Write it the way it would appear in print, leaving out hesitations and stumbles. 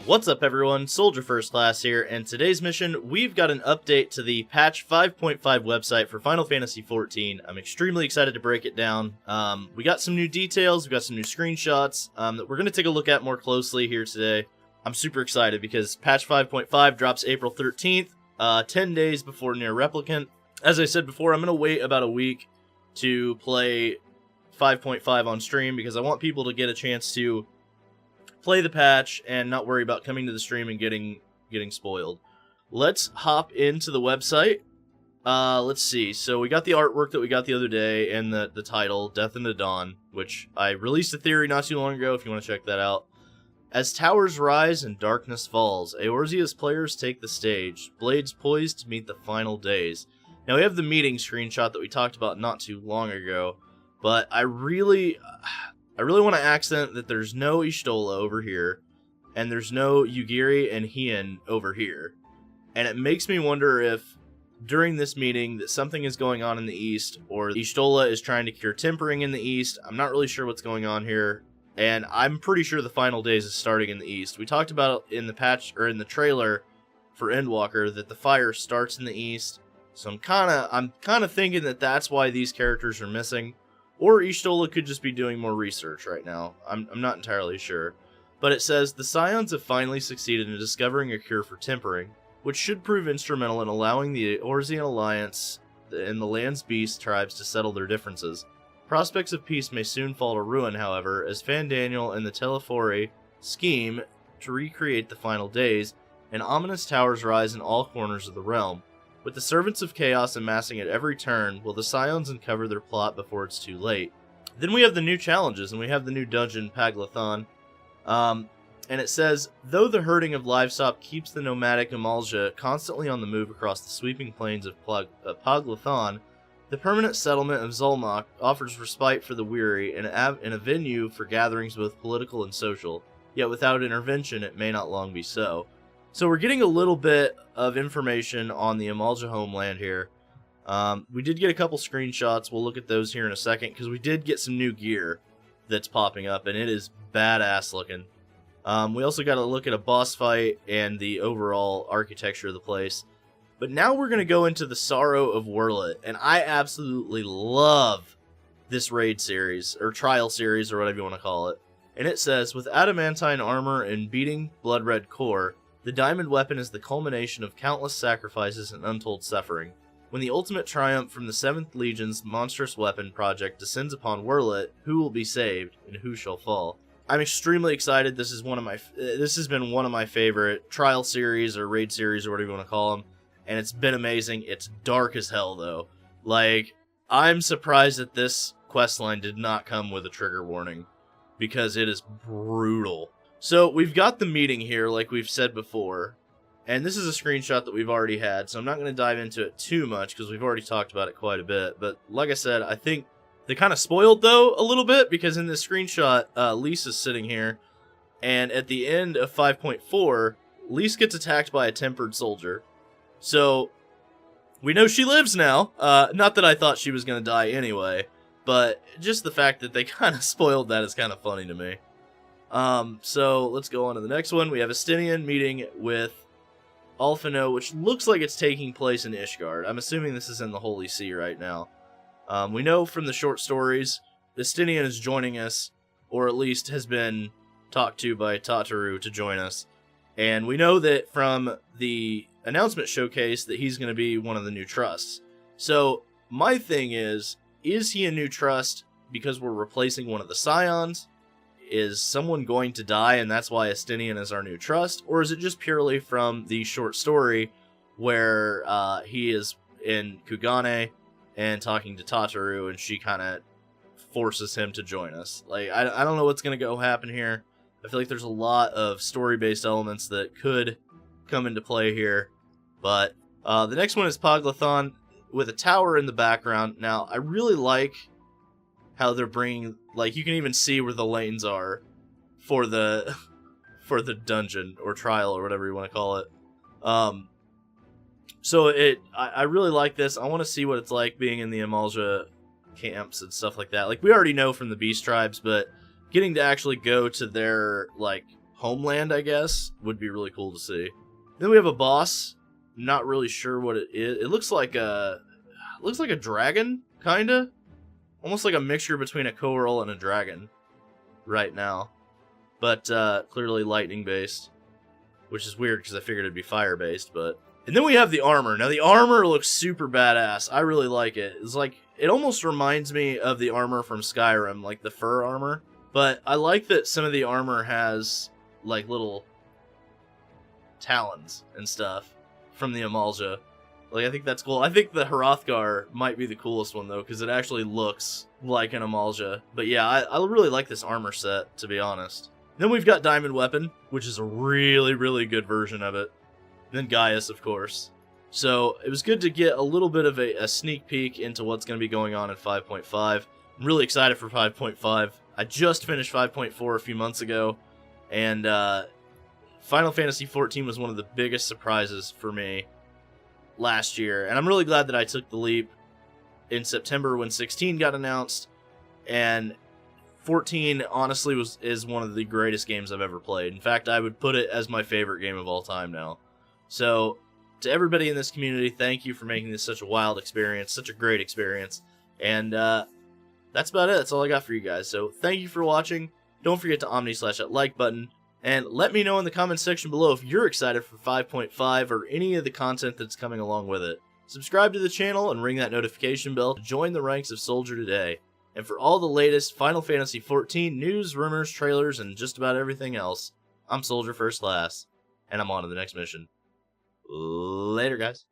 What's up everyone, Soldier First Class here, and today's mission, we've got an update to the patch 5.5 website for Final Fantasy XIV. I'm extremely excited to break it down. We got some new details, we got some new screenshots that we're going to take a look at more closely here today. I'm super excited because patch 5.5 drops April 13th, 10 days before Near Replicant. As I said before, I'm going to wait about a week to play 5.5 on stream because I want people to get a chance to play the patch and not worry about coming to the stream and getting spoiled. Let's hop into the website. Let's see. So we got the artwork that we got the other day and the title, Death into Dawn, which I released a theory not too long ago if you want to check that out. As towers rise and darkness falls, Eorzea's players take the stage, blades poised to meet the final days. Now we have the meeting screenshot that we talked about not too long ago, but I really want to accent that there's no Y'shtola over here, and there's no Yugiri and Hien over here. And it makes me wonder if, during this meeting, that something is going on in the east, or Y'shtola is trying to cure tempering in the east. I'm not really sure what's going on here, and I'm pretty sure the final days is starting in the east. We talked about in the patch, or in the trailer for Endwalker, that the fire starts in the east, so I'm kind of thinking that that's why these characters are missing. Or Y'shtola could just be doing more research right now. I'm not entirely sure. But it says, the Scions have finally succeeded in discovering a cure for tempering, which should prove instrumental in allowing the Eorzean Alliance and the land's beast tribes to settle their differences. Prospects of peace may soon fall to ruin, however, as Fandaniel and the Telefori scheme to recreate the final days, and ominous towers rise in all corners of the realm. With the servants of chaos amassing at every turn, will the Scions uncover their plot before it's too late? Then we have the new challenges, and we have the new dungeon, Pogbathon. And it says, though the herding of livestock keeps the nomadic Amalja constantly on the move across the sweeping plains of Pogbathon, the permanent settlement of Zulmak offers respite for the weary and a venue for gatherings both political and social. Yet without intervention, it may not long be so. So we're getting a little bit of information on the Amalja homeland here. We did get a couple screenshots. We'll look at those here in a second, because we did get some new gear that's popping up, and it is badass looking. We also got to look at a boss fight and the overall architecture of the place. But now we're going to go into the Sorrow of Wurlet, and I absolutely love this raid series, or trial series, or whatever you want to call it. And it says, with adamantine armor and beating blood-red core, the diamond weapon is the culmination of countless sacrifices and untold suffering. When the ultimate triumph from the 7th Legion's monstrous weapon project descends upon Wurlet, who will be saved, and who shall fall? I'm extremely excited. This has been one of my favorite trial series, or raid series, or whatever you want to call them, and it's been amazing. It's dark as hell, though. Like, I'm surprised that this questline did not come with a trigger warning, because it is brutal. So, we've got the meeting here, like we've said before, and this is a screenshot that we've already had, so I'm not going to dive into it too much, because we've already talked about it quite a bit, but like I said, I think they kind of spoiled, though, a little bit, because in this screenshot, Lisa's sitting here, and at the end of 5.4, Lisa gets attacked by a tempered soldier, so we know she lives now. Not that I thought she was going to die anyway, but just the fact that they kind of spoiled that is kind of funny to me. So let's go on to the next one. We have Estinian meeting with Alphino, which looks like it's taking place in Ishgard. I'm assuming this is in the Holy See right now. We know from the short stories, Estinian is joining us, or at least has been talked to by Tataru to join us. And we know that from the announcement showcase that he's going to be one of the new trusts. So my thing is he a new trust because we're replacing one of the Scions? Is someone going to die and that's why Estinian is our new trust? Or is it just purely from the short story where he is in Kugane and talking to Tataru and she kind of forces him to join us? Like, I don't know what's going to happen here. I feel like there's a lot of story-based elements that could come into play here. But the next one is Pogbathon with a tower in the background. Now, I really like how they're bringing, like, you can even see where the lanes are for the dungeon or trial or whatever you want to call it. So I really like this. I want to see what it's like being in the Amalja camps and stuff like that. Like, we already know from the Beast Tribes, but getting to actually go to their, like, homeland, I guess, would be really cool to see. Then we have a boss. Not really sure what it is. It looks like a dragon, kinda. Almost like a mixture between a Coeurl and a dragon right now. But clearly lightning based, which is weird because I figured it'd be fire based, but... And then we have the armor. Now the armor looks super badass. I really like it. It's like, it almost reminds me of the armor from Skyrim, like the fur armor. But I like that some of the armor has like little talons and stuff from the Amalja. Like, I think that's cool. I think the Hrothgar might be the coolest one though, because it actually looks like an Amalja. But yeah, I really like this armor set, to be honest. Then we've got Diamond Weapon, which is a really, really good version of it. And then Gaius, of course. So it was good to get a little bit of a sneak peek into what's going to be going on in 5.5. I'm really excited for 5.5. I just finished 5.4 a few months ago, and Final Fantasy XIV was one of the biggest surprises for me last year. And I'm really glad that I took the leap in September when 16 got announced, and 14 honestly is one of the greatest games I've ever played. In fact, I would put it as my favorite game of all time now. So, to everybody in this community, thank you for making this such a wild experience, such a great experience. And that's about it. That's all I got for you guys. So, thank you for watching. Don't forget to Omni/slash that like button. And let me know in the comments section below if you're excited for 5.5 or any of the content that's coming along with it. Subscribe to the channel and ring that notification bell to join the ranks of Soldier today. And for all the latest Final Fantasy XIV news, rumors, trailers, and just about everything else, I'm Soldier First Class, and I'm on to the next mission. Later, guys.